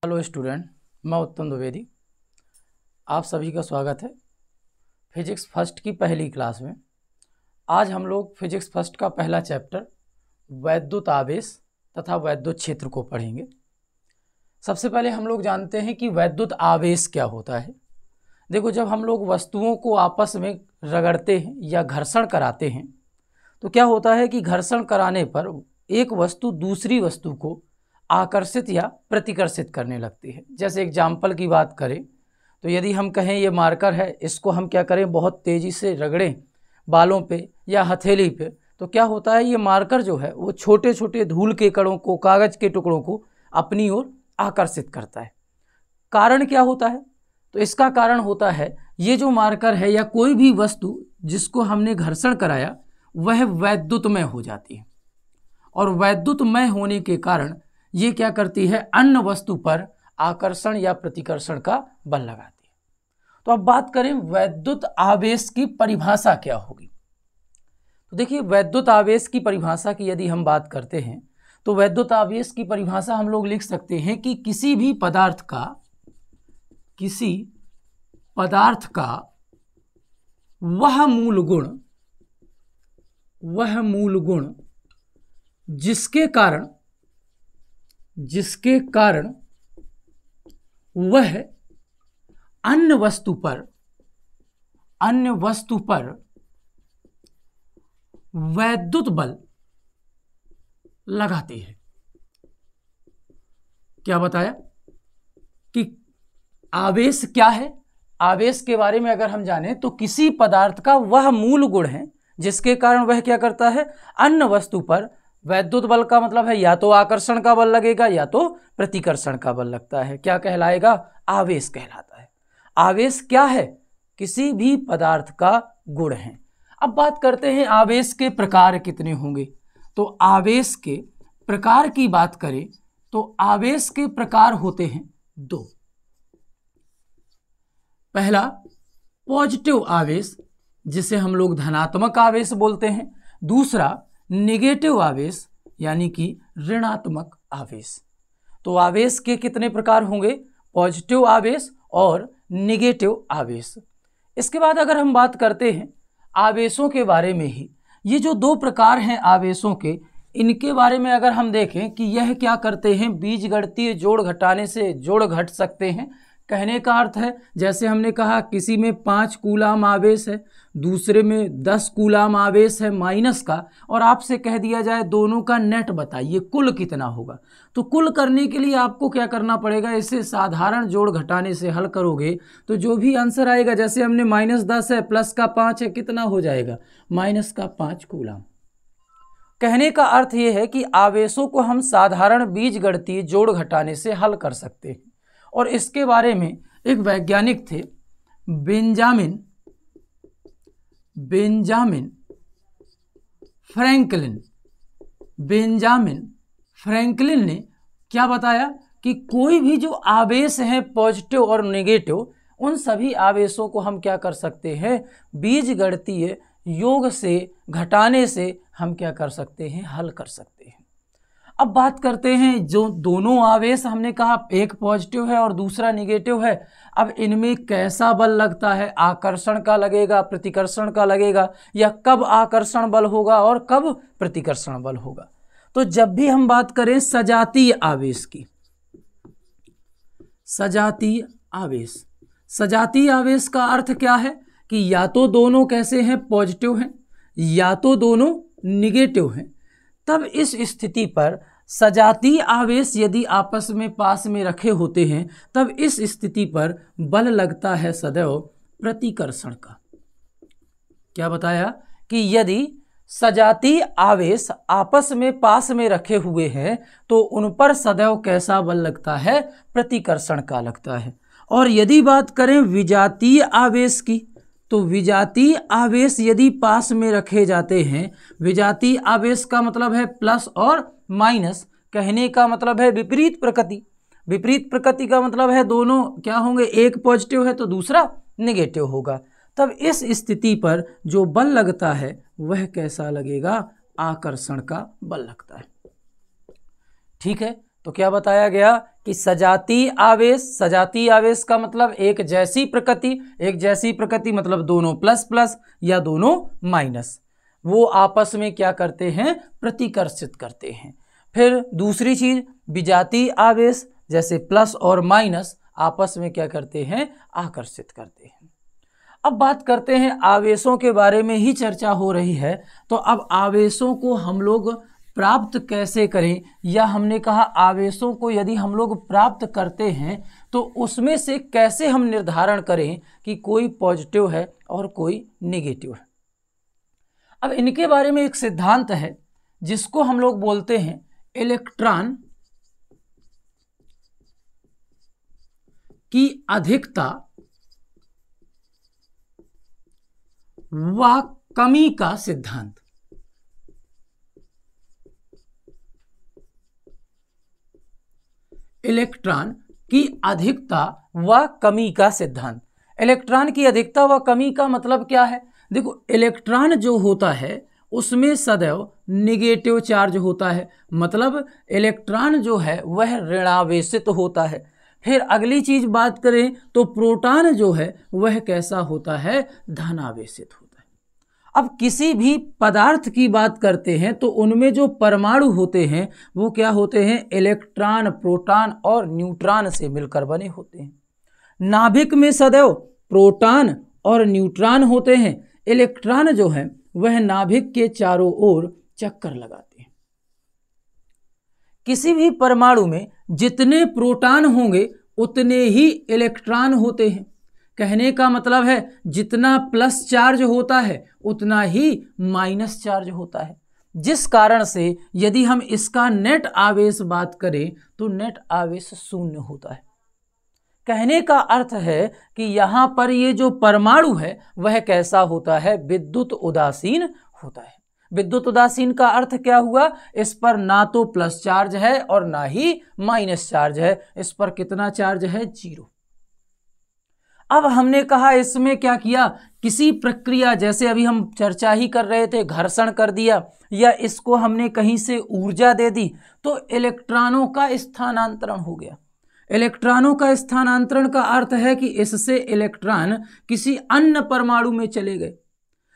Hello student, मैं उत्तम द्विवेदी। आप सभी का स्वागत है फिजिक्स फर्स्ट की पहली क्लास में। आज हम लोग फिजिक्स फर्स्ट का पहला चैप्टर वैद्युत आवेश तथा वैद्युत क्षेत्र को पढ़ेंगे। सबसे पहले हम लोग जानते हैं कि वैद्युत आवेश क्या होता है। देखो, जब हम लोग वस्तुओं को आपस में रगड़ते हैं या घर्षण कराते हैं तो क्या होता है कि घर्षण कराने पर एक वस्तु दूसरी वस्तु को आकर्षित या प्रतिकर्षित करने लगती है। जैसे एग्जाम्पल की बात करें तो यदि हम कहें ये मार्कर है, इसको हम क्या करें, बहुत तेज़ी से रगड़ें बालों पे या हथेली पे, तो क्या होता है, ये मार्कर जो है वो छोटे छोटे धूल के कणों को, कागज़ के टुकड़ों को अपनी ओर आकर्षित करता है। कारण क्या होता है? तो इसका कारण होता है ये जो मार्कर है या कोई भी वस्तु जिसको हमने घर्षण कराया वह वैद्युतमय हो जाती है, और वैद्युतमय होने के कारण ये क्या करती है, अन्य वस्तु पर आकर्षण या प्रतिकर्षण का बल लगाती है। तो अब बात करें वैद्युत आवेश की परिभाषा क्या होगी। तो देखिए, वैद्युत आवेश की परिभाषा की यदि हम बात करते हैं तो वैद्युत आवेश की परिभाषा हम लोग लिख सकते हैं कि किसी पदार्थ का वह मूल गुण जिसके कारण वह अन्य वस्तु पर वैद्युत बल लगाती है। क्या बताया कि आवेश क्या है? आवेश के बारे में अगर हम जानें तो किसी पदार्थ का वह मूल गुण है जिसके कारण वह क्या करता है, अन्य वस्तु पर वैद्युत बल का मतलब है या तो आकर्षण का बल लगेगा या तो प्रतिकर्षण का बल लगता है। क्या कहलाएगा? आवेश कहलाता है। आवेश क्या है? किसी भी पदार्थ का गुण है। अब बात करते हैं आवेश के प्रकार कितने होंगे। तो आवेश के प्रकार की बात करें तो आवेश के प्रकार होते हैं दो। पहला पॉजिटिव आवेश, जिसे हम लोग धनात्मक आवेश बोलते हैं। दूसरा नेगेटिव आवेश यानी कि ऋणात्मक आवेश। तो आवेश के कितने प्रकार होंगे? पॉजिटिव आवेश और नेगेटिव आवेश। इसके बाद अगर हम बात करते हैं आवेशों के बारे में ही, ये जो दो प्रकार हैं आवेशों के, इनके बारे में अगर हम देखें कि यह क्या करते हैं, बीजगणितीय जोड़ घटाने से जोड़ घट सकते हैं। कहने का अर्थ है, जैसे हमने कहा किसी में 5 कूलाम आवेश है, दूसरे में 10 कूलाम आवेश है माइनस का, और आपसे कह दिया जाए दोनों का नेट बताइए कुल कितना होगा। तो कुल करने के लिए आपको क्या करना पड़ेगा, इसे साधारण जोड़ घटाने से हल करोगे तो जो भी आंसर आएगा, जैसे हमने -10 है प्लस का 5 है, कितना हो जाएगा, -5 कूलाम। कहने का अर्थ ये है कि आवेशों को हम साधारण बीजगणितीय जोड़ घटाने से हल कर सकते हैं। और इसके बारे में एक वैज्ञानिक थे बेंजामिन फ्रैंकलिन ने क्या बताया कि कोई भी जो आवेश है पॉजिटिव और नेगेटिव, उन सभी आवेशों को हम क्या कर सकते हैं, बीजगणितीय योग से घटाने से हम क्या कर सकते हैं, हल कर सकते हैं। अब बात करते हैं जो दोनों आवेश हमने कहा, एक पॉजिटिव है और दूसरा नेगेटिव है। अब इनमें कैसा बल लगता है, आकर्षण का लगेगा, प्रतिकर्षण का लगेगा, या कब आकर्षण बल होगा और कब प्रतिकर्षण बल होगा। तो जब भी हम बात करें सजातीय आवेश की, सजातीय आवेश का अर्थ क्या है कि या तो दोनों कैसे हैं, पॉजिटिव हैं, या तो दोनों निगेटिव हैं। तब इस स्थिति पर सजातीय आवेश यदि आपस में पास में रखे होते हैं, तब इस स्थिति पर बल लगता है सदैव प्रतिकर्षण का। क्या बताया कि यदि सजातीय आवेश आपस में पास में रखे हुए हैं तो उन पर सदैव कैसा बल लगता है, प्रतिकर्षण का लगता है। और यदि बात करें विजातीय आवेश की, तो विजातीय आवेश यदि पास में रखे जाते हैं, विजातीय आवेश का मतलब है प्लस और माइनस, कहने का मतलब है विपरीत प्रकृति। विपरीत प्रकृति का मतलब है दोनों क्या होंगे, एक पॉजिटिव है तो दूसरा नेगेटिव होगा। तब इस स्थिति पर जो बल लगता है वह कैसा लगेगा, आकर्षण का बल लगता है। ठीक है, तो क्या बताया गया कि सजातीय आवेश का मतलब एक जैसी प्रकृति मतलब दोनों प्लस प्लस या दोनों माइनस, वो आपस में क्या करते हैं, प्रतिकर्षित करते हैं। फिर दूसरी चीज विजातीय आवेश, जैसे प्लस और माइनस आपस में क्या करते हैं, आकर्षित करते हैं। अब बात करते हैं आवेशों के बारे में ही चर्चा हो रही है, तो अब आवेशों को हम लोग प्राप्त कैसे करें, या हमने कहा आवेशों को यदि हम लोग प्राप्त करते हैं तो उसमें से कैसे हम निर्धारण करें कि कोई पॉजिटिव है और कोई नेगेटिव है। अब इनके बारे में एक सिद्धांत है जिसको हम लोग बोलते हैं इलेक्ट्रॉन की अधिकता व कमी का सिद्धांत। इलेक्ट्रॉन की अधिकता व कमी का सिद्धांत। इलेक्ट्रॉन की अधिकता व कमी का मतलब क्या है, देखो इलेक्ट्रॉन जो होता है उसमें सदैव निगेटिव चार्ज होता है, मतलब इलेक्ट्रॉन जो है वह ऋणावेशित होता है। फिर अगली चीज बात करें तो प्रोटॉन जो है वह कैसा होता है, धनावेशित होता है। अब किसी भी पदार्थ की बात करते हैं तो उनमें जो परमाणु होते हैं वो क्या होते हैं, इलेक्ट्रॉन, प्रोटॉन और न्यूट्रॉन से मिलकर बने होते हैं। नाभिक में सदैव प्रोटॉन और न्यूट्रॉन होते हैं। इलेक्ट्रॉन जो है वह नाभिक के चारों ओर चक्कर लगाते हैं। किसी भी परमाणु में जितने प्रोटॉन होंगे उतने ही इलेक्ट्रॉन होते हैं। कहने का मतलब है जितना प्लस चार्ज होता है उतना ही माइनस चार्ज होता है, जिस कारण से यदि हम इसका नेट आवेश बात करें तो नेट आवेश शून्य होता है। कहने का अर्थ है कि यहाँ पर ये जो परमाणु है वह कैसा होता है, विद्युत उदासीन होता है। विद्युत उदासीन का अर्थ क्या हुआ, इस पर ना तो प्लस चार्ज है और ना ही माइनस चार्ज है, इस पर कितना चार्ज है, 0। अब हमने कहा इसमें क्या किया, किसी प्रक्रिया, जैसे अभी हम चर्चा ही कर रहे थे, घर्षण कर दिया या इसको हमने कहीं से ऊर्जा दे दी तो इलेक्ट्रॉनों का स्थानांतरण हो गया। इलेक्ट्रॉनों का स्थानांतरण का अर्थ है कि इससे इलेक्ट्रॉन किसी अन्य परमाणु में चले गए।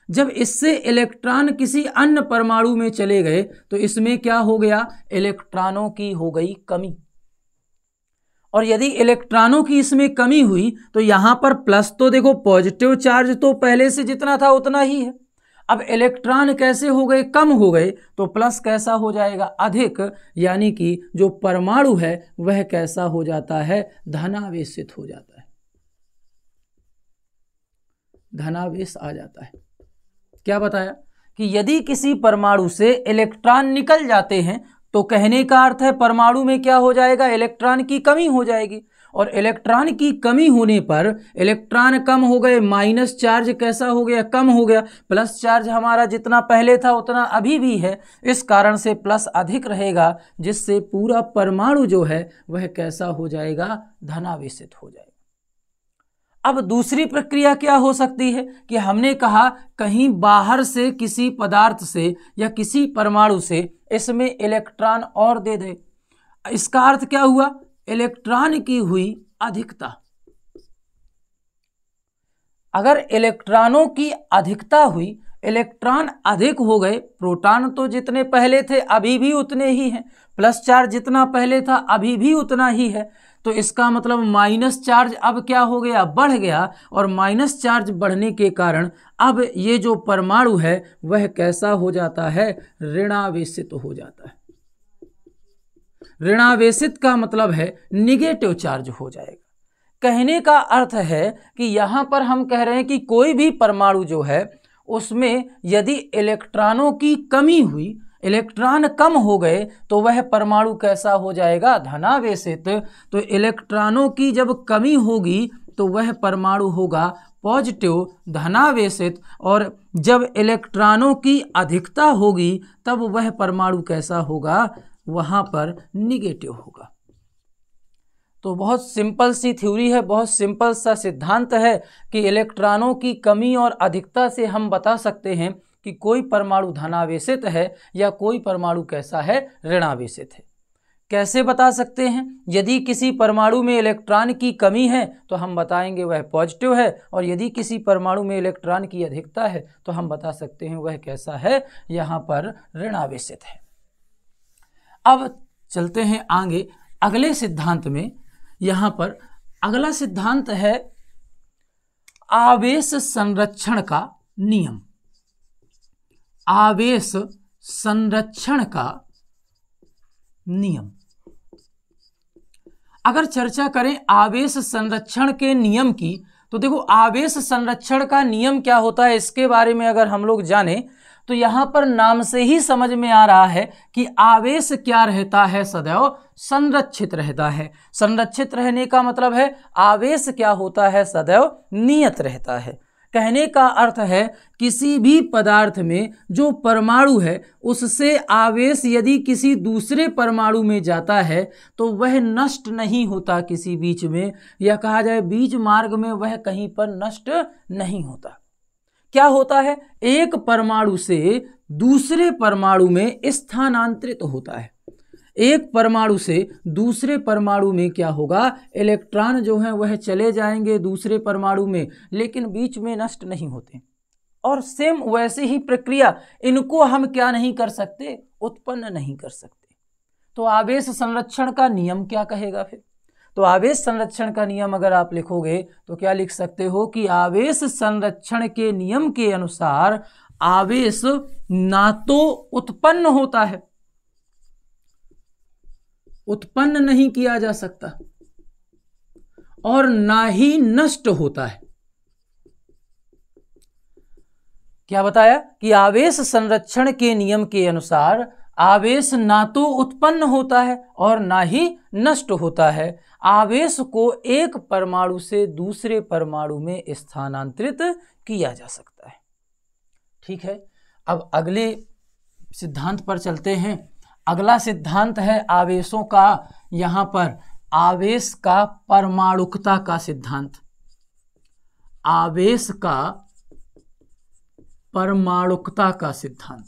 जब इससे इलेक्ट्रॉन किसी अन्य परमाणु में चले गए तो इसमें क्या हो गया, इलेक्ट्रॉनों की हो गई कमी। और यदि इलेक्ट्रॉनों की इसमें कमी हुई तो यहां पर प्लस, तो देखो पॉजिटिव चार्ज तो पहले से जितना था उतना ही है। अब इलेक्ट्रॉन कैसे हो गए, कम हो गए, तो प्लस कैसा हो जाएगा, अधिक, यानी कि जो परमाणु है वह कैसा हो जाता है, धनावेशित हो जाता है, धनावेश आ जाता है। क्या बताया कि यदि किसी परमाणु से इलेक्ट्रॉन निकल जाते हैं तो कहने का अर्थ है परमाणु में क्या हो जाएगा, इलेक्ट्रॉन की कमी हो जाएगी। और इलेक्ट्रॉन की कमी होने पर इलेक्ट्रॉन कम हो गए, माइनस चार्ज कैसा हो गया, कम हो गया। प्लस चार्ज हमारा जितना पहले था उतना अभी भी है, इस कारण से प्लस अधिक रहेगा, जिससे पूरा परमाणु जो है वह कैसा हो जाएगा, धनावेशित हो जाएगा। अब दूसरी प्रक्रिया क्या हो सकती है कि हमने कहा कहीं बाहर से किसी पदार्थ से या किसी परमाणु से इसमें इलेक्ट्रॉन और दे दे। इसका अर्थ क्या हुआ, इलेक्ट्रॉन की हुई अधिकता। अगर इलेक्ट्रॉनों की अधिकता हुई, इलेक्ट्रॉन अधिक हो गए, प्रोटॉन तो जितने पहले थे अभी भी उतने ही हैं, प्लस चार्ज जितना पहले था अभी भी उतना ही है, तो इसका मतलब माइनस चार्ज अब क्या हो गया, बढ़ गया। और माइनस चार्ज बढ़ने के कारण अब ये जो परमाणु है वह कैसा हो जाता है, ऋणावेशित हो जाता है। ऋणावेशित का मतलब है निगेटिव चार्ज हो जाएगा। कहने का अर्थ है कि यहां पर हम कह रहे हैं कि कोई भी परमाणु जो है उसमें यदि इलेक्ट्रॉनों की कमी हुई, इलेक्ट्रॉन कम हो गए, तो वह परमाणु कैसा हो जाएगा, धनावेशित। तो इलेक्ट्रॉनों की जब कमी होगी तो वह परमाणु होगा पॉजिटिव, धनावेशित। और जब इलेक्ट्रॉनों की अधिकता होगी तब वह परमाणु कैसा होगा, वहां पर निगेटिव होगा। तो बहुत सिंपल सी थ्योरी है, बहुत सिंपल सा सिद्धांत है कि इलेक्ट्रॉनों की कमी और अधिकता से हम बता सकते हैं कि कोई परमाणु धनावेशित है या कोई परमाणु कैसा है, ऋणावेशित है। कैसे बता सकते हैं? यदि किसी परमाणु में इलेक्ट्रॉन की कमी है तो हम बताएंगे वह पॉजिटिव है, और यदि किसी परमाणु में इलेक्ट्रॉन की अधिकता है तो हम बता सकते हैं वह कैसा है, यहाँ पर ऋणावेशित है। अब चलते हैं आगे अगले सिद्धांत में। यहाँ पर अगला सिद्धांत है आवेश संरक्षण का नियम। आवेश संरक्षण का नियम। अगर चर्चा करें आवेश संरक्षण के नियम की, तो देखो आवेश संरक्षण का नियम क्या होता है इसके बारे में अगर हम लोग जाने तो यहाँ पर नाम से ही समझ में आ रहा है कि आवेश क्या रहता है, सदैव संरक्षित रहता है। संरक्षित रहने का मतलब है आवेश क्या होता है, सदैव नियत रहता है। कहने का अर्थ है किसी भी पदार्थ में जो परमाणु है उससे आवेश यदि किसी दूसरे परमाणु में जाता है तो वह नष्ट नहीं होता किसी बीच में, या कहा जाए बीच मार्ग में वह कहीं पर नष्ट नहीं होता। क्या होता है, एक परमाणु से दूसरे परमाणु में स्थानांतरित होता है। एक परमाणु से दूसरे परमाणु में क्या होगा, इलेक्ट्रॉन जो है वह चले जाएंगे दूसरे परमाणु में, लेकिन बीच में नष्ट नहीं होते। और सेम वैसे ही प्रक्रिया इनको हम क्या नहीं कर सकते, उत्पन्न नहीं कर सकते। तो आवेश संरक्षण का नियम क्या कहेगा फिर? तो आवेश संरक्षण का नियम अगर आप लिखोगे तो क्या लिख सकते हो कि आवेश संरक्षण के नियम के अनुसार आवेश ना तो उत्पन्न होता है, उत्पन्न नहीं किया जा सकता, और ना ही नष्ट होता है। क्या बताया कि आवेश संरक्षण के नियम के अनुसार आवेश ना तो उत्पन्न होता है और ना ही नष्ट होता है। आवेश को एक परमाणु से दूसरे परमाणु में स्थानांतरित किया जा सकता है। ठीक है, अब अगले सिद्धांत पर चलते हैं। अगला सिद्धांत है आवेशों का, यहाँ पर आवेश का परमाणुकता का सिद्धांत। आवेश का परमाणुकता का सिद्धांत।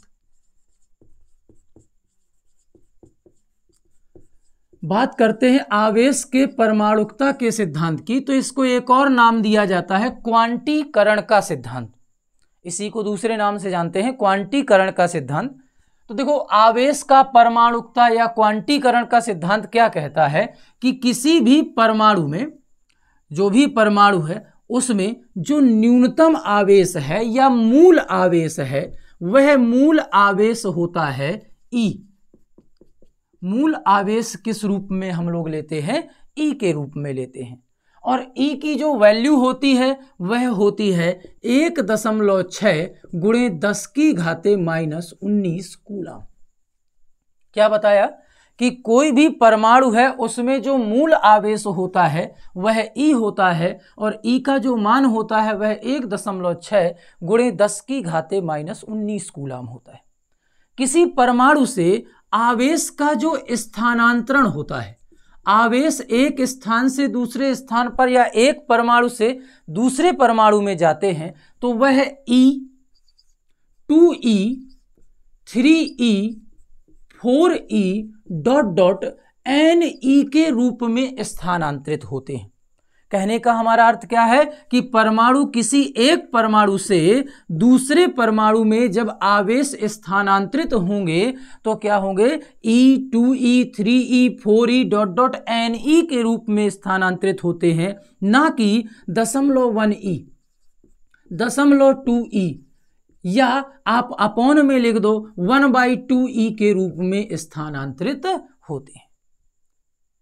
बात करते हैं आवेश के परमाणुकता के सिद्धांत की, तो इसको एक और नाम दिया जाता है क्वांटीकरण का सिद्धांत। इसी को दूसरे नाम से जानते हैं क्वांटीकरण का सिद्धांत। तो देखो आवेश का परमाणुकता या क्वांटीकरण का सिद्धांत क्या कहता है कि किसी भी परमाणु में, जो भी परमाणु है उसमें जो न्यूनतम आवेश है या मूल आवेश है वह मूल आवेश होता है E। मूल आवेश किस रूप में हम लोग लेते हैं, E के रूप में लेते हैं, और E की जो वैल्यू होती है वह होती है 1.6 गुणे 10 की घाते -19 कूलम। क्या बताया कि कोई भी परमाणु है उसमें जो मूल आवेश होता है वह E होता है, और E का जो मान होता है वह 1.6 गुणे 10 की घाते -19 कूलम होता है। किसी परमाणु से आवेश का जो स्थानांतरण होता है, आवेश एक स्थान से दूसरे स्थान पर या एक परमाणु से दूसरे परमाणु में जाते हैं, तो वह E, 2E, 3E, 4E NE के रूप में स्थानांतरित होते हैं। कहने का हमारा अर्थ क्या है कि परमाणु किसी एक परमाणु से दूसरे परमाणु में जब आवेश स्थानांतरित होंगे तो क्या होंगे, E, 2E, 3E, 4E NE के रूप में स्थानांतरित होते हैं, ना कि 0.1E, 0.2E, या आप अपॉन में लिख दो 1/2E के रूप में स्थानांतरित होते हैं।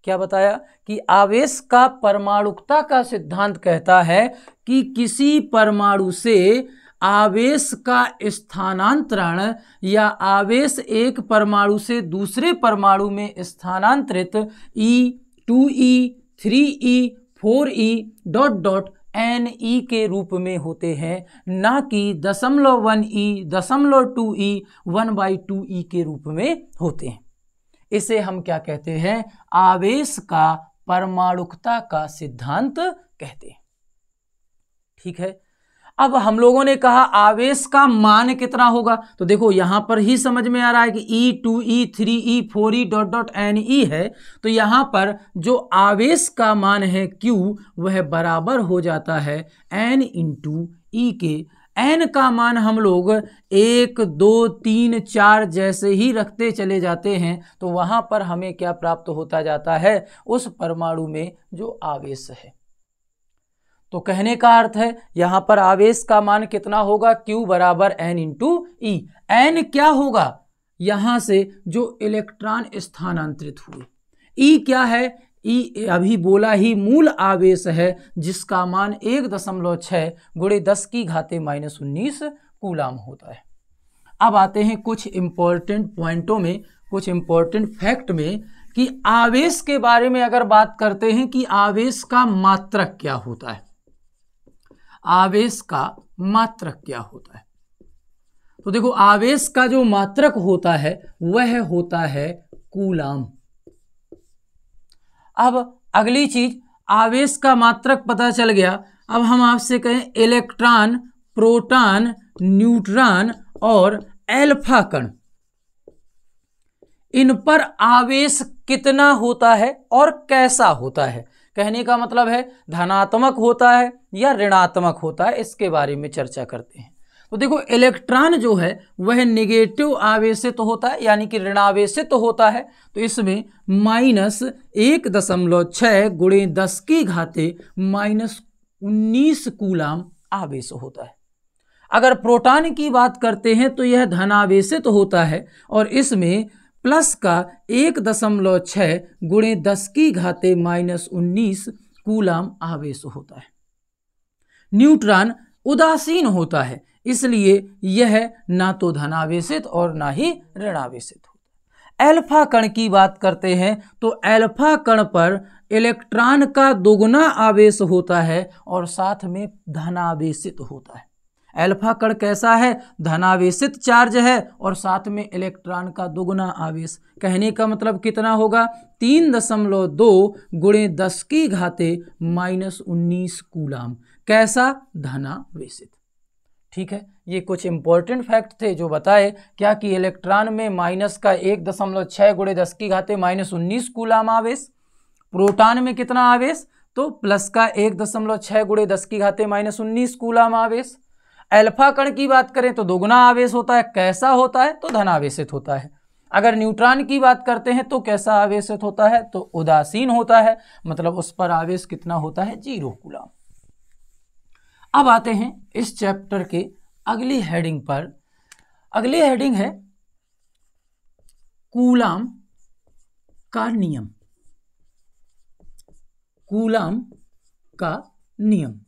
क्या बताया कि आवेश का परमाणुकता का सिद्धांत कहता है कि किसी परमाणु से आवेश का स्थानांतरण या आवेश एक परमाणु से दूसरे परमाणु में स्थानांतरित E, 2E, 3E, 4E NE के रूप में होते हैं, ना कि 0.1E, 0.2E, 1/2E के रूप में होते हैं। इसे हम क्या कहते हैं, आवेश का परमाणुकता का सिद्धांत कहते हैं। ठीक है, अब हम लोगों ने कहा आवेश का मान कितना होगा, तो देखो यहां पर ही समझ में आ रहा है कि E2 E3 E4 dot dot NE है, तो यहां पर जो आवेश का मान है Q वह बराबर हो जाता है N इंटू E के। N का मान हम लोग 1 2 3 4 जैसे ही रखते चले जाते हैं, तो वहां पर हमें क्या प्राप्त होता जाता है, उस परमाणु में जो आवेश है। तो कहने का अर्थ है यहां पर आवेश का मान कितना होगा, Q बराबर N इंटू E। N क्या होगा, यहां से जो इलेक्ट्रॉन स्थानांतरित हुए। E क्या है, E अभी बोला ही मूल आवेश है जिसका मान 1.6 गुणे 10 की घाते -19 कूलाम होता है। अब आते हैं कुछ इंपॉर्टेंट पॉइंटों में, कुछ इंपॉर्टेंट फैक्ट में कि आवेश के बारे में अगर बात करते हैं कि आवेश का मात्रक क्या होता है, आवेश का मात्रक क्या होता है। तो देखो आवेश का जो मात्रक होता है वह होता है कूलाम। अब अगली चीज, आवेश का मात्रक पता चल गया। अब हम आपसे कहें इलेक्ट्रॉन, प्रोटॉन, न्यूट्रॉन और एल्फा कण, इन पर आवेश कितना होता है और कैसा होता है। कहने का मतलब है धनात्मक होता है या ऋणात्मक होता है, इसके बारे में चर्चा करते हैं। तो देखो इलेक्ट्रॉन जो है वह नेगेटिव आवेशित होता है, यानी कि ऋणावेशित होता है, तो इसमें -1.6 गुणे 10 की घाते -19 कूलाम आवेश होता है। अगर प्रोटॉन की बात करते हैं तो यह धनावेशित होता है और इसमें प्लस का 1.6 गुणे 10 की घाते -19 कूलाम आवेश होता है। न्यूट्रॉन उदासीन होता है, इसलिए यह ना तो धनावेशित और ना ही ऋणावेशित होता है। एल्फा कण की बात करते हैं तो एल्फा कण पर इलेक्ट्रॉन का दोगुना आवेश होता है और साथ में धनावेशित होता है। एल्फा कण कैसा है, धनावेशित चार्ज है और साथ में इलेक्ट्रॉन का दोगुना आवेश। कहने का मतलब कितना होगा, 3.2 गुणे 10 की घाते -19 कूलाम। कैसा, धनावेशित। ठीक है, ये कुछ इंपॉर्टेंट फैक्ट थे जो बताए क्या कि इलेक्ट्रॉन में माइनस का 1.6 गुणे 10 की घाते -19 कूलाम आवेश, प्रोटॉन में कितना आवेश, तो प्लस का 1.6 गुणे 10 की घाते -19 कूलाम आवेश। एल्फा कण की बात करें तो दोगुना आवेश होता है, कैसा होता है, तो धनावेशित होता है। अगर न्यूट्रॉन की बात करते हैं तो कैसा आवेशित होता है, तो उदासीन होता है, मतलब उस पर आवेश कितना होता है, 0 कूलाम। अब आते हैं इस चैप्टर के अगली हेडिंग पर। अगली हेडिंग है कूलाम का नियम। कूलाम का नियम।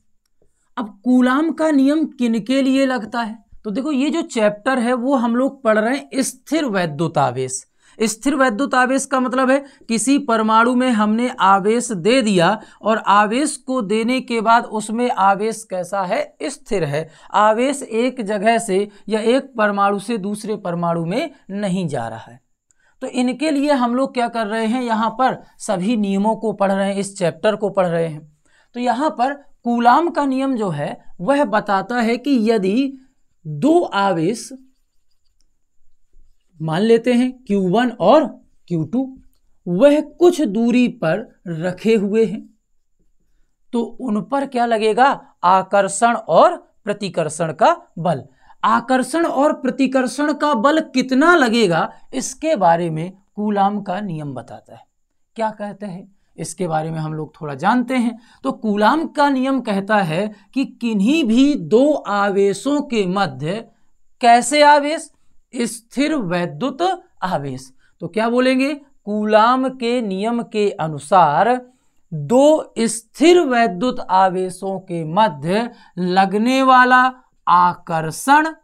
अब कूलाम का नियम किनके लिए लगता है, तो देखो ये जो चैप्टर है वो हम लोग पढ़ रहे हैं स्थिर वैद्युत आवेश। स्थिर वैद्युत आवेश का मतलब है किसी परमाणु में हमने आवेश दे दिया और आवेश को देने के बाद उसमें आवेश कैसा है, स्थिर है। आवेश एक जगह से या एक परमाणु से दूसरे परमाणु में नहीं जा रहा है। तो इनके लिए हम लोग क्या कर रहे हैं, यहाँ पर सभी नियमों को पढ़ रहे हैं, इस चैप्टर को पढ़ रहे हैं। तो यहाँ पर कूलाम का नियम जो है वह बताता है कि यदि दो आवेश मान लेते हैं Q1 और Q2, वह कुछ दूरी पर रखे हुए हैं, तो उन पर क्या लगेगा, आकर्षण और प्रतिकर्षण का बल। आकर्षण और प्रतिकर्षण का बल कितना लगेगा, इसके बारे में कूलाम का नियम बताता है। क्या कहते हैं, इसके बारे में हम लोग थोड़ा जानते हैं। तो कूलाम का नियम कहता है कि किन्हीं भी दो आवेशों के मध्य कैसे आवेश, स्थिर वैद्युत आवेश। तो क्या बोलेंगे, कूलाम के नियम के अनुसार दो स्थिर वैद्युत आवेशों के मध्य लगने वाला आकर्षण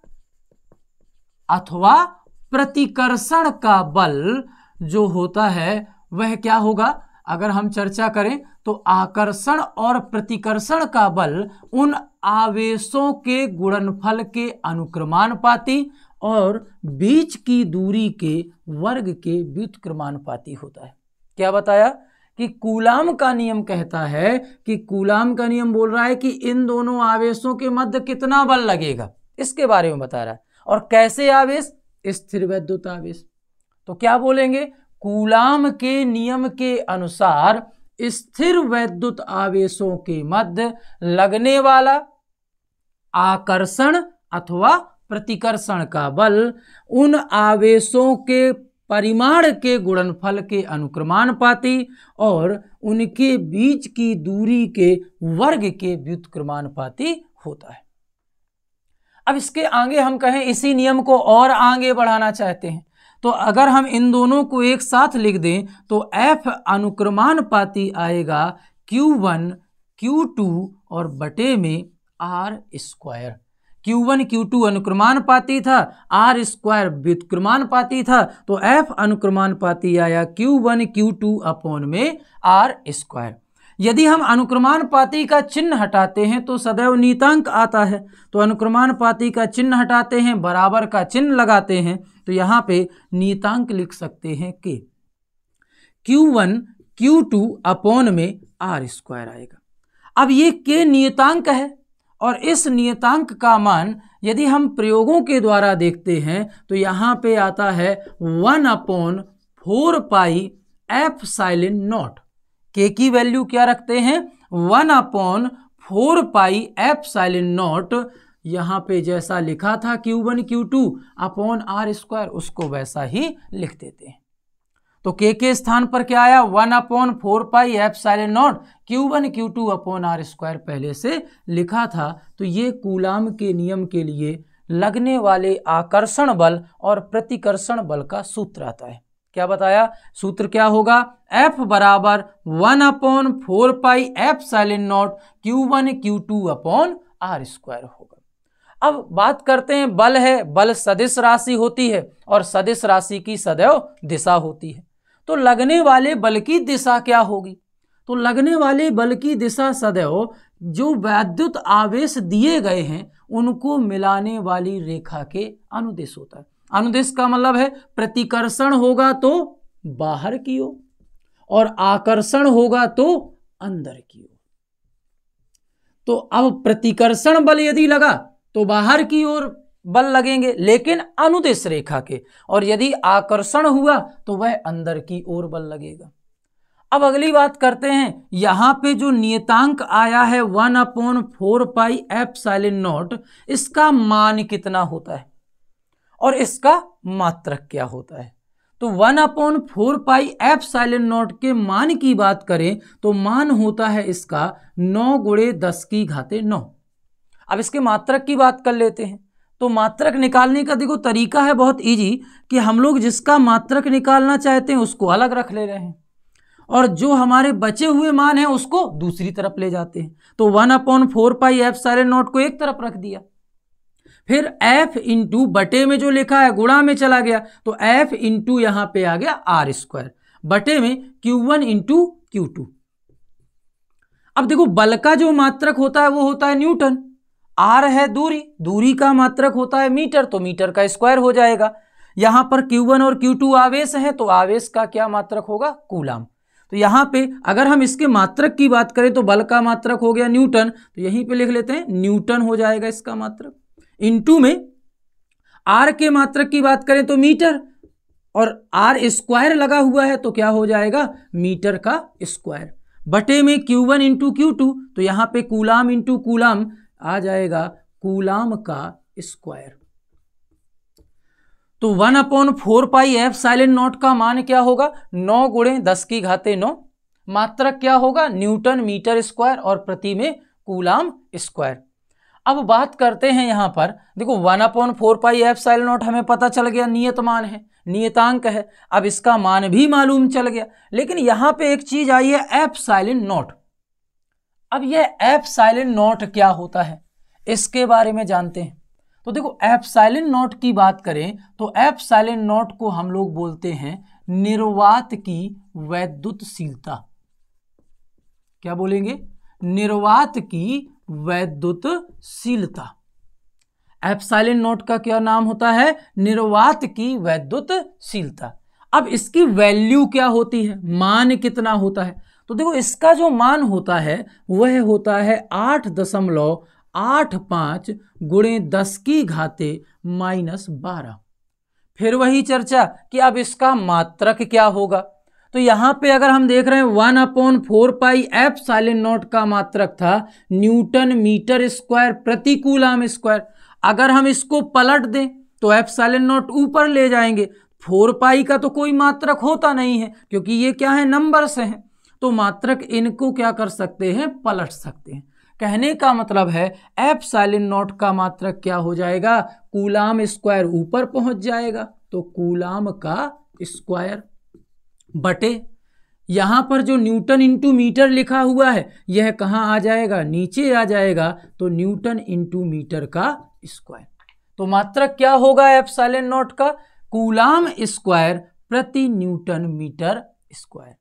अथवा प्रतिकर्षण का बल जो होता है वह क्या होगा। अगर हम चर्चा करें तो आकर्षण और प्रतिकर्षण का बल उन आवेशों के गुणनफल के अनुक्रमानुपाती और बीच की दूरी के वर्ग के व्युत्क्रमानुपाती होता है। क्या बताया कि कूलाम का नियम कहता है कि कूलाम का नियम बोल रहा है कि इन दोनों आवेशों के मध्य कितना बल लगेगा, इसके बारे में बता रहा है। और कैसे आवेश? स्थिर वैद्युत आवेश। तो क्या बोलेंगे? कूलाम के नियम के अनुसार स्थिर वैद्युत आवेशों के मध्य लगने वाला आकर्षण अथवा प्रतिकर्षण का बल उन आवेशों के परिमाण के गुणनफल के अनुक्रमानुपाती और उनके बीच की दूरी के वर्ग के व्युत्क्रमानुपाती होता है। अब इसके आगे हम कहें इसी नियम को और आगे बढ़ाना चाहते हैं तो अगर हम इन दोनों को एक साथ लिख दें तो F अनुक्रमानुपाती आएगा Q1 Q2 और बटे में R²। Q1 Q2 अनुक्रमानुपाती था, R² व्युत्क्रमानुपाती था, तो F अनुक्रमानुपाती आया Q1 Q2 अपॉन में R²। यदि हम अनुक्रमानुपाती का चिन्ह हटाते हैं तो सदैव नियतांक आता है, तो अनुक्रमानुपाती का चिन्ह हटाते हैं, बराबर का चिन्ह लगाते हैं, तो यहाँ पे नियतांक लिख सकते हैं कि Q1 Q2 अपॉन में R² आएगा। अब ये के नियतांक है और इस नियतांक का मान यदि हम प्रयोगों के द्वारा देखते हैं तो यहाँ पे आता है 1/4 पाई एप्सिलॉन नॉट। के की वैल्यू क्या रखते हैं? 1/4 पाई एप्सिलॉन नॉट। यहाँ पे जैसा लिखा था Q1 Q2 अपॉन R², उसको वैसा ही लिख देते हैं। तो के स्थान पर क्या आया? 1/4 pi epsilon not Q1 Q2 upon R² पहले से लिखा था। तो ये कूलाम के नियम के लिए लगने वाले आकर्षण बल और प्रतिकर्षण बल का सूत्र आता है। क्या बताया? सूत्र क्या होगा? F बराबर 1/4 pi epsilon not Q1 Q2 upon R² होगा। अब बात करते हैं बल है, बल सदिश राशि होती है और सदिश राशि की सदैव दिशा होती है। तो लगने वाले बल की दिशा क्या होगी? तो लगने वाले बल की दिशा सदैव जो वैद्युत आवेश दिए गए हैं उनको मिलाने वाली रेखा के अनुदिश होता है। अनुदिश का मतलब है प्रतिकर्षण होगा तो बाहर की ओर और आकर्षण होगा तो अंदर की ओर। तो अब प्रतिकर्षण बल यदि लगा तो बाहर की ओर बल लगेंगे लेकिन अनुदिश रेखा के, और यदि आकर्षण हुआ तो वह अंदर की ओर बल लगेगा। अब अगली बात करते हैं, यहां पे जो नियतांक आया है 1/4 पाई एप्सिलॉन नॉट, इसका मान कितना होता है और इसका मात्रक क्या होता है? तो 1/4 पाई एप्सिलॉन नॉट के मान की बात करें तो मान होता है इसका 9 × 10⁹। अब इसके मात्रक की बात कर लेते हैं। तो मात्रक निकालने का देखो तरीका है बहुत इजी कि हम लोग जिसका मात्रक निकालना चाहते हैं उसको अलग रख ले रहे हैं और जो हमारे बचे हुए मान हैं उसको दूसरी तरफ ले जाते हैं। तो 1/4 पाई एप्सिलॉन नॉट को एक तरफ रख दिया, फिर F इंटू बटे में जो लिखा है गुणा में चला गया, तो F इंटू यहाँ पे आ गया R² बटे में Q1 इंटू Q2। अब देखो बल का जो मात्रक होता है वो होता है न्यूटन, R है दूरी, दूरी का मात्रक होता है मीटर, तो मीटर का स्क्वायर हो जाएगा। यहां पर Q1 और Q2 आवेश है तो आवेश का क्या मात्रक होगा? कूलाम। तो यहां पे अगर हम इसके मात्रक की बात करें तो बल का मात्रक हो गया न्यूटन, तो यहीं पे लिख लेते हैं न्यूटन हो जाएगा इसका मात्रक। इनटू में R के मात्रक की बात करें तो मीटर और R² लगा हुआ है तो क्या हो जाएगा? मीटर का स्क्वायर बटे में Q1 इंटू Q2, तो यहां पे कूलाम इंटू कूलाम आ जाएगा कूलाम का स्क्वायर। तो 1/4 पाई एप्सिलॉन नॉट का मान क्या होगा? 9 × 10⁹। मात्रक क्या होगा? न्यूटन मीटर स्क्वायर और प्रति में कूलाम स्क्वायर। अब बात करते हैं यहां पर देखो 1/4 पाई एप्सिलॉन नॉट हमें पता चल गया नियत मान है, नियतांक है। अब इसका मान भी मालूम चल गया, लेकिन यहां पे एक चीज आई है एप्सिलॉन नॉट। अब यह एप्सिलॉन नॉट क्या होता है इसके बारे में जानते हैं। तो देखो एप्सिलॉन नॉट की बात करें तो एप्सिलॉन नॉट को हम लोग बोलते हैं निर्वात की वैद्युतशीलता। क्या बोलेंगे? निर्वात की वैद्युतशीलता। एप्सिलॉन नॉट का क्या नाम होता है? निर्वात की वैद्युतशीलता। अब इसकी वैल्यू क्या होती है? मान कितना होता है? तो देखो इसका जो मान होता है वह होता है 8.85 गुणे 10 की घाते -12। फिर वही चर्चा कि अब इसका मात्रक क्या होगा। तो यहां पे अगर हम देख रहे हैं 1/4πε0 का मात्रक था न्यूटन मीटर स्क्वायर प्रति कूलाम स्क्वायर। अगर हम इसको पलट दें तो ε0 ऊपर ले जाएंगे। 4π का तो कोई मात्रक होता नहीं है क्योंकि ये क्या है, नंबर्स हैं। तो मात्रक इनको क्या कर सकते हैं, पलट सकते हैं। कहने का मतलब है ε0 का मात्रक क्या हो जाएगा, कूलाम स्क्वायर ऊपर पहुंच जाएगा तो कूलाम का स्क्वायर बटे यहां पर जो न्यूटन इंटू मीटर लिखा हुआ है यह कहां आ जाएगा, नीचे आ जाएगा तो न्यूटन इंटू मीटर का स्क्वायर। तो मात्रक क्या होगा ε0 का, कूलाम स्क्वायर प्रति न्यूटन मीटर स्क्वायर।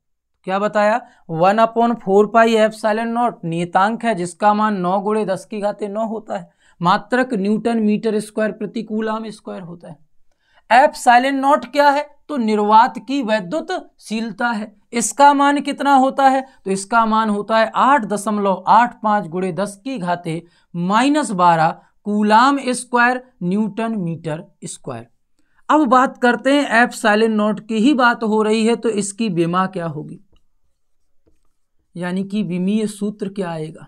क्या बताया, 1/4πε0 नियतांक है जिसका मान 9 गुणे 10 की घाते 9 होता है। मात्रक न्यूटन मीटर स्क्वायर प्रति कूलाम स्क्वायर होता है। ε0 क्या है, तो निर्वात की वैद्युतशीलता है। इसका मान कितना होता है, तो इसका मान होता है 8.85 गुणे 10 की घाते -12 coulomb square newton meter square. अब बात करते हैं ε0 की ही बात हो रही है तो इसकी विमा क्या होगी, यानी कि विमीय सूत्र क्या आएगा।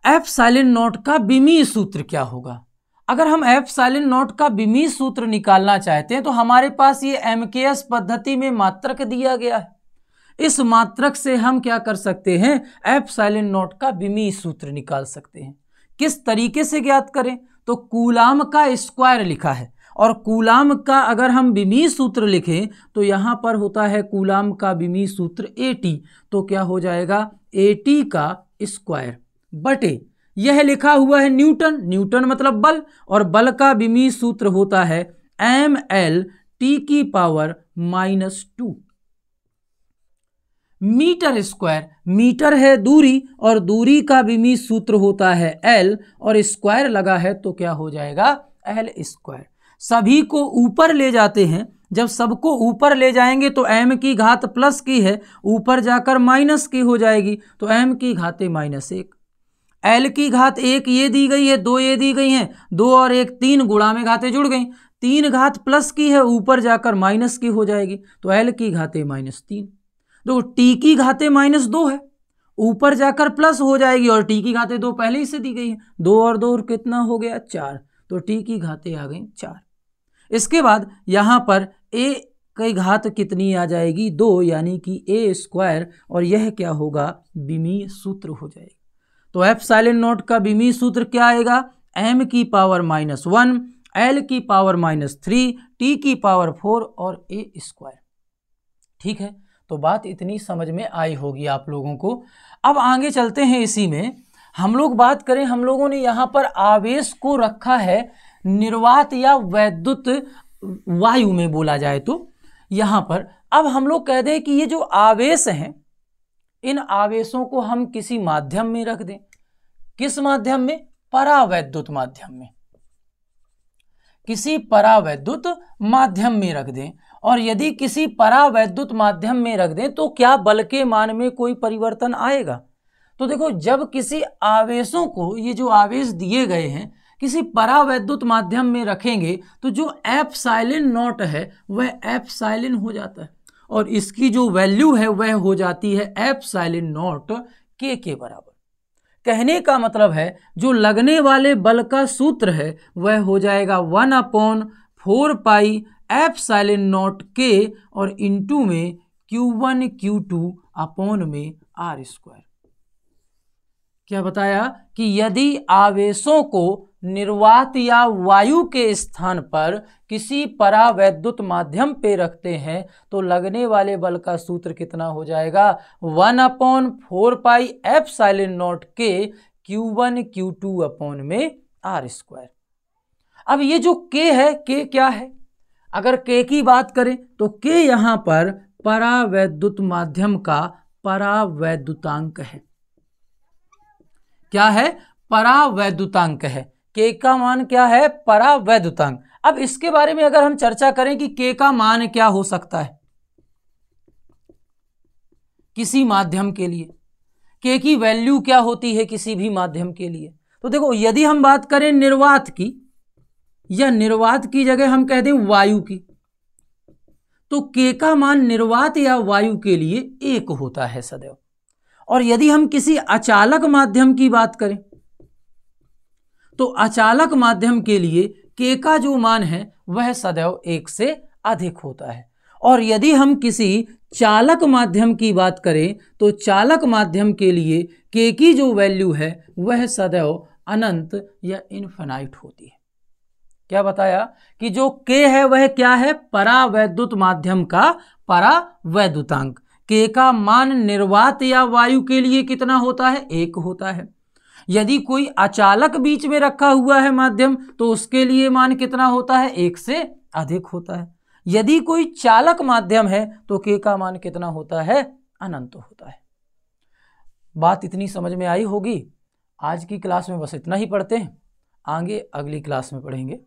ε0 का विमीय सूत्र क्या होगा। अगर हम ε0 का विमीय सूत्र निकालना चाहते हैं तो हमारे पास ये MKS पद्धति में मात्रक दिया गया है। इस मात्रक से हम क्या कर सकते हैं, ε0 का विमीय सूत्र निकाल सकते हैं। किस तरीके से ज्ञात करें, तो कूलाम का स्क्वायर लिखा है और कूलाम का अगर हम विमीय सूत्र लिखें तो यहां पर होता है कूलाम का विमीय सूत्र AT, तो क्या हो जाएगा AT का स्क्वायर बटे यह लिखा हुआ है न्यूटन, न्यूटन मतलब बल, और बल का विमीय सूत्र होता है mL/T⁻²। मीटर स्क्वायर, मीटर है दूरी और दूरी का विमीय सूत्र होता है L और स्क्वायर लगा है तो क्या हो जाएगा L स्क्वायर। सभी को ऊपर ले जाते हैं, जब सबको ऊपर ले जाएंगे तो m की घात प्लस की है, ऊपर जाकर माइनस की हो जाएगी तो m की घाते -1। L की घात 1 ये दी गई है, 2 ये दी गई हैं, 2 और 1 3 गुणा में घातें जुड़ गई। 3 घात प्लस की है, ऊपर जाकर माइनस की हो जाएगी तो L की घाते -3। तो T की घाते -2 है, ऊपर जाकर प्लस हो जाएगी और T की घाते 2 पहले ही से दी गई है। 2 और 2 कितना हो गया 4, तो T की घाते आ गई 4। इसके बाद यहाँ पर A की घात कितनी आ जाएगी 2, यानी कि A स्क्वायर, और यह क्या होगा विमीय सूत्र हो जाएगा। तो ε0 का विमीय सूत्र क्या आएगा, m की पावर -1, L की पावर -3, T की पावर 4 और A स्क्वायर। ठीक है, तो बात इतनी समझ में आई होगी आप लोगों को। अब आगे चलते हैं, इसी में हम लोग बात करें, हम लोगों ने यहाँ पर आवेश को रखा है निर्वात या वैद्युत वायु में बोला जाए तो। यहाँ पर अब हम लोग कह दें कि ये जो आवेश हैं इन आवेशों को हम किसी माध्यम में रख दें। किस माध्यम में, परावैद्युत माध्यम में, किसी परावैद्युत माध्यम में रख दें। और यदि किसी परावैद्युत माध्यम में रख दें तो क्या बल के मान में कोई परिवर्तन आएगा। तो देखो, जब किसी आवेशों को, ये जो आवेश दिए गए हैं, किसी परावैद्युत माध्यम में रखेंगे तो जो ε0 है वह ε हो जाता है और इसकी जो वैल्यू है वह हो जाती है ε0 k के बराबर। कहने का मतलब है जो लगने वाले बल का सूत्र है वह हो जाएगा 1/4πε0 k और इंटू में Q1 Q2 अपॉन में R²। क्या बताया कि यदि आवेशों को निर्वात या वायु के स्थान पर किसी परावैद्युत माध्यम पे रखते हैं तो लगने वाले बल का सूत्र कितना हो जाएगा 1/4πε0 k Q1 Q2 अपॉन में R²। अब ये जो k है, k क्या है, अगर k की बात करें तो k यहाँ पर परावैद्युत माध्यम का परावैद्युतांक है। क्या है, परावैद्युतांक है। k का मान क्या है, परावैद्युतांक। अब इसके बारे में अगर हम चर्चा करें कि k का मान क्या हो सकता है, किसी माध्यम के लिए, के की वैल्यू क्या होती है किसी भी माध्यम के लिए। तो देखो, यदि हम बात करें निर्वात की, या निर्वात की जगह हम कह दें वायु की, तो के का मान निर्वात या वायु के लिए 1 होता है सदैव। और यदि हम किसी अचालक माध्यम की बात करें, तो अचालक माध्यम के लिए के का जो मान है वह सदैव 1 से अधिक होता है। और यदि हम किसी चालक माध्यम की बात करें, तो चालक माध्यम के लिए के की जो वैल्यू है वह सदैव अनंत या इनफिनाइट होती है। क्या बताया कि जो के है वह क्या है, परावैद्युत माध्यम का परावैद्युतांक। के का मान निर्वात या वायु के लिए कितना होता है, 1 होता है। यदि कोई अचालक बीच में रखा हुआ है माध्यम, तो उसके लिए मान कितना होता है, 1 से अधिक होता है। यदि कोई चालक माध्यम है तो के का मान कितना होता है, अनंत होता है। बात इतनी समझ में आई होगी। आज की क्लास में बस इतना ही पढ़ते हैं, आगे अगली क्लास में पढ़ेंगे।